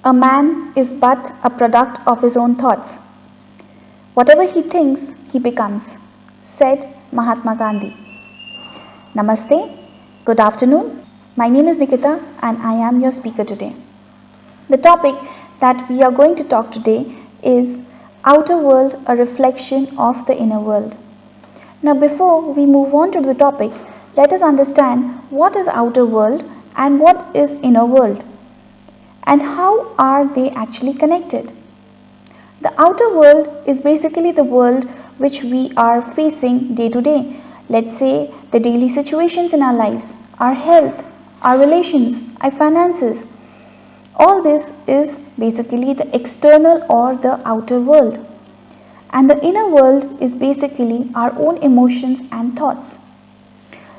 A man is but a product of his own thoughts. Whatever he thinks, he becomes, said Mahatma Gandhi. Namaste, good afternoon. My name is Nikita and I am your speaker today. The topic that we are going to talk today is outer world, a reflection of the inner world. Now before we move on to the topic, let us understand what is outer world and what is inner world, and how are they actually connected. The outer world is basically the world which we are facing day to day. Let's say the daily situations in our lives, our health, our relations, our finances. All this is basically the external or the outer world. And the inner world is basically our own emotions and thoughts.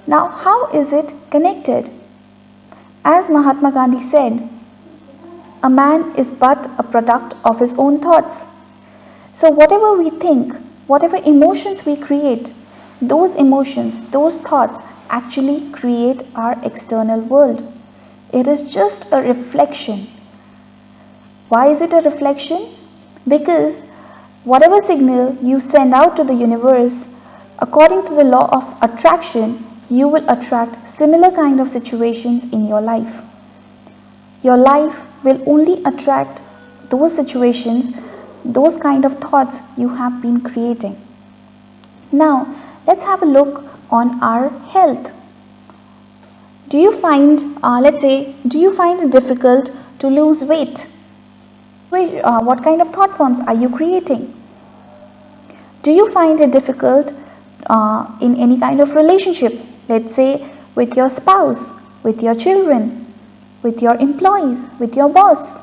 Now, how is it connected? As Mahatma Gandhi said, a man is but a product of his own thoughts. So whatever we think, whatever emotions we create, those emotions, those thoughts actually create our external world. It is just a reflection. Why is it a reflection? Because whatever signal you send out to the universe, according to the law of attraction, you will attract similar kind of situations in your life. Your life will only attract those situations, those kind of thoughts you have been creating. Now, let's have a look on our health. Do you find, do you find it difficult to lose weight? What kind of thought forms are you creating? Do you find it difficult in any kind of relationship? Let's say with your spouse, with your children, with your employees, with your boss.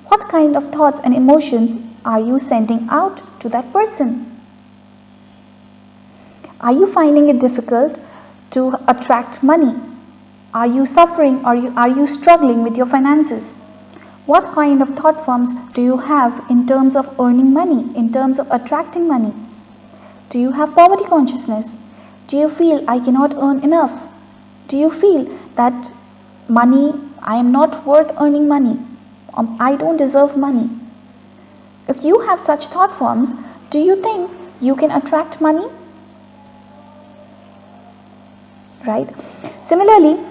What kind of thoughts and emotions are you sending out to that person? Are you finding it difficult to attract money? Are you suffering or are you struggling with your finances? What kind of thought forms do you have in terms of earning money, in terms of attracting money? Do you have poverty consciousness? Do you feel I cannot earn enough? Do you feel that I am not worth earning money? I don't deserve money. If you have such thought forms, do you think you can attract money? Right? Similarly,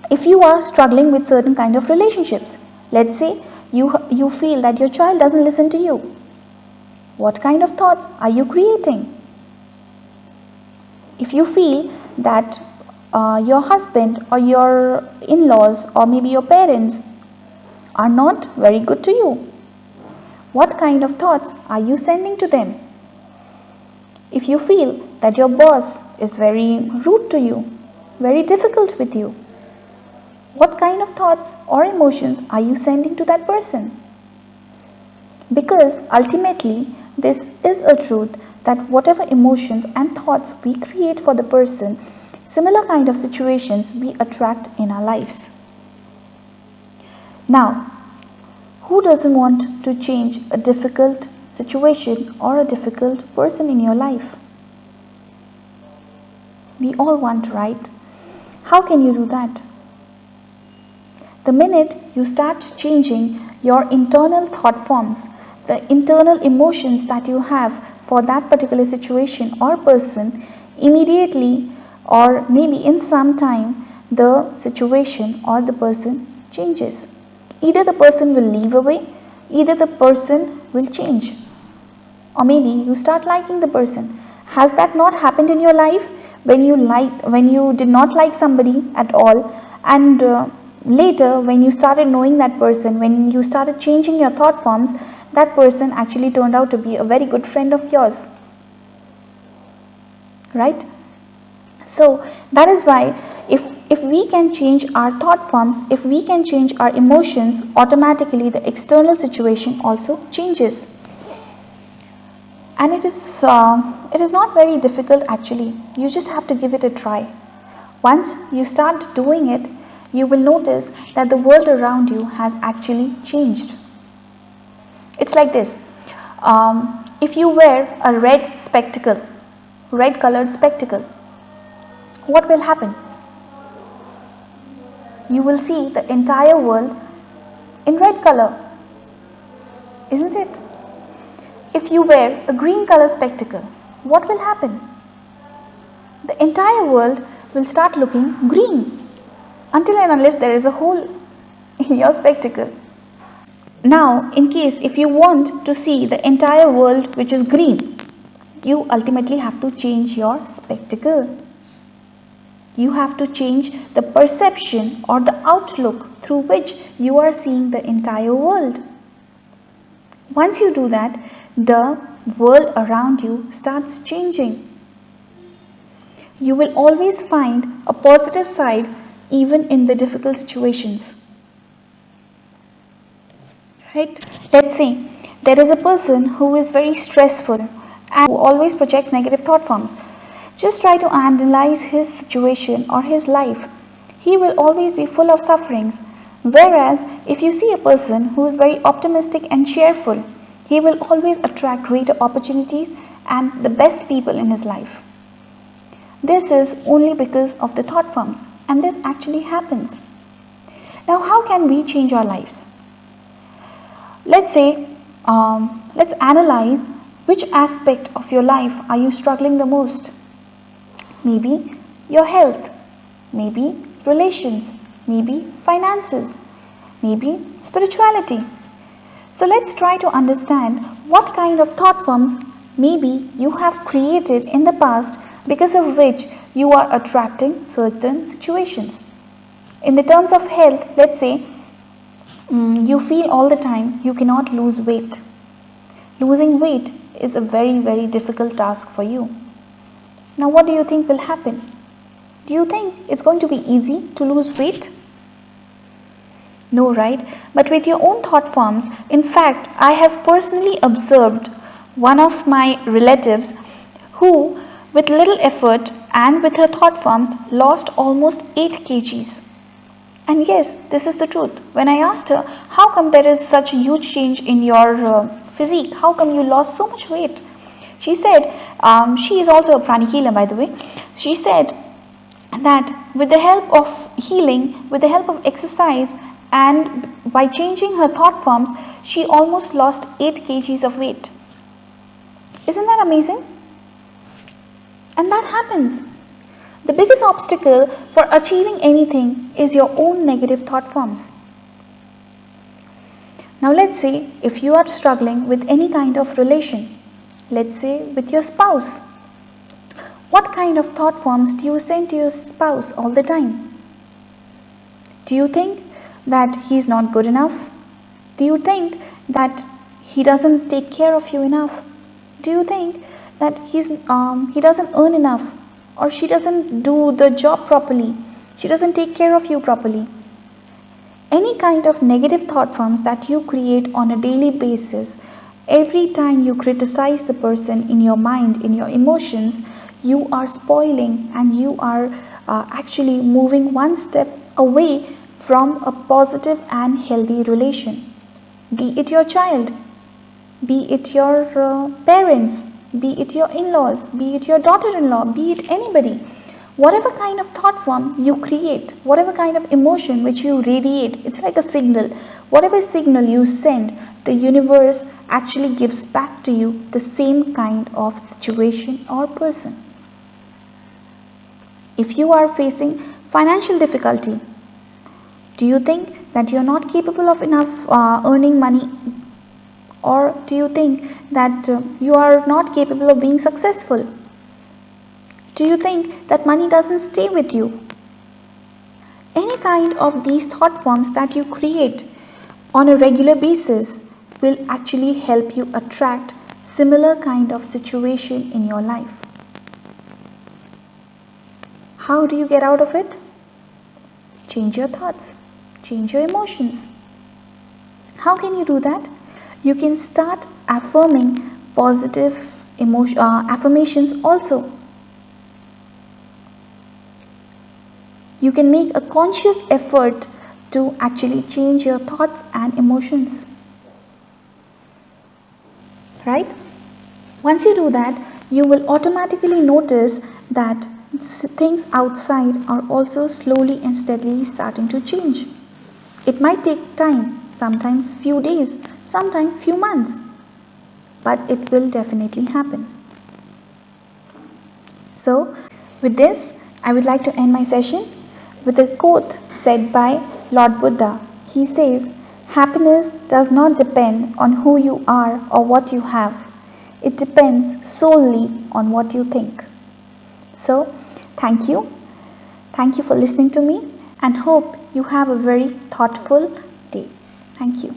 if you are struggling with certain kind of relationships, let's say you feel that your child doesn't listen to you. What kind of thoughts are you creating? If you feel that your husband or your in-laws or maybe your parents are not very good to you, what kind of thoughts are you sending to them? If you feel that your boss is very rude to you, very difficult with you, what kind of thoughts or emotions are you sending to that person? Because ultimately, this is a truth that whatever emotions and thoughts we create for the person, similar kind of situations we attract in our lives. Now, who doesn't want to change a difficult situation or a difficult person in your life? We all want, right? How can you do that? The minute you start changing your internal thought forms, the internal emotions that you have for that particular situation or person, immediately or maybe in some time, the situation or the person changes. Either the person will leave away, either the person will change, or maybe you start liking the person. Has that not happened in your life when you did not like somebody at all, and later when you started knowing that person, when you started changing your thought forms, that person actually turned out to be a very good friend of yours, right? So that is why if we can change our thought forms, if we can change our emotions, automatically the external situation also changes. And it is not very difficult actually. You just have to give it a try. Once you start doing it, you will notice that the world around you has actually changed. It's like this. If you wear a red colored spectacle, what will happen? You will see the entire world in red color, isn't it? If you wear a green color spectacle, what will happen? The entire world will start looking green until and unless there is a hole in your spectacle. Now, in case if you want to see the entire world which is green, you ultimately have to change your spectacle. You have to change the perception or the outlook through which you are seeing the entire world. Once you do that, the world around you starts changing. You will always find a positive side even in the difficult situations. Right? Let's say there is a person who is very stressful and who always projects negative thought forms. Just try to analyze his situation or his life. He will always be full of sufferings. Whereas if you see a person who is very optimistic and cheerful, he will always attract greater opportunities and the best people in his life. This is only because of the thought forms, and this actually happens. Now, how can we change our lives? Let's say, let's analyze which aspect of your life are you struggling the most. Maybe your health, maybe relations, maybe finances, maybe spirituality. So let's try to understand what kind of thought forms maybe you have created in the past because of which you are attracting certain situations. In the terms of health, let's say you feel all the time you cannot lose weight. Losing weight is a very, very difficult task for you. Now, what do you think will happen? Do you think it's going to be easy to lose weight? No, right? But with your own thought forms, in fact, I have personally observed one of my relatives who, with little effort and with her thought forms, lost almost 8 kgs. And yes, this is the truth. When I asked her, how come there is such a huge change in your physique? How come you lost so much weight? She said, she is also a pranic healer, by the way. She said that with the help of healing, with the help of exercise, and by changing her thought forms, she almost lost 8 kgs of weight. Isn't that amazing? And that happens. The biggest obstacle for achieving anything is your own negative thought forms. Now let's say if you are struggling with any kind of relation, let's say with your spouse, what kind of thought forms do you send to your spouse all the time? Do you think that he's not good enough? Do you think that he doesn't take care of you enough? Do you think that he doesn't earn enough, or she doesn't do the job properly? She doesn't take care of you properly? Any kind of negative thought forms that you create on a daily basis, every time you criticize the person in your mind, in your emotions, you are spoiling and you are actually moving one step away from a positive and healthy relation. Be it your child, be it your parents, be it your in-laws, be it your daughter-in-law, be it anybody. Whatever kind of thought form you create, whatever kind of emotion which you radiate, it's like a signal. Whatever signal you send, the universe actually gives back to you the same kind of situation or person. If you are facing financial difficulty, do you think that you are not capable of enough earning money? Or do you think that you are not capable of being successful? Do you think that money doesn't stay with you? Any kind of these thought forms that you create on a regular basis will actually help you attract similar kind of situation in your life. How do you get out of it? Change your thoughts, change your emotions. How can you do that? You can start affirming positive affirmations also. You can make a conscious effort to actually change your thoughts and emotions. Right? Once you do that, you will automatically notice that things outside are also slowly and steadily starting to change. It might take time. sometimes few days, sometimes few months, but it will definitely happen. So, with this, I would like to end my session with a quote said by Lord Buddha. He says, "Happiness does not depend on who you are or what you have. It depends solely on what you think." So, thank you. Thank you for listening to me and hope you have a very thoughtful day. Thank you.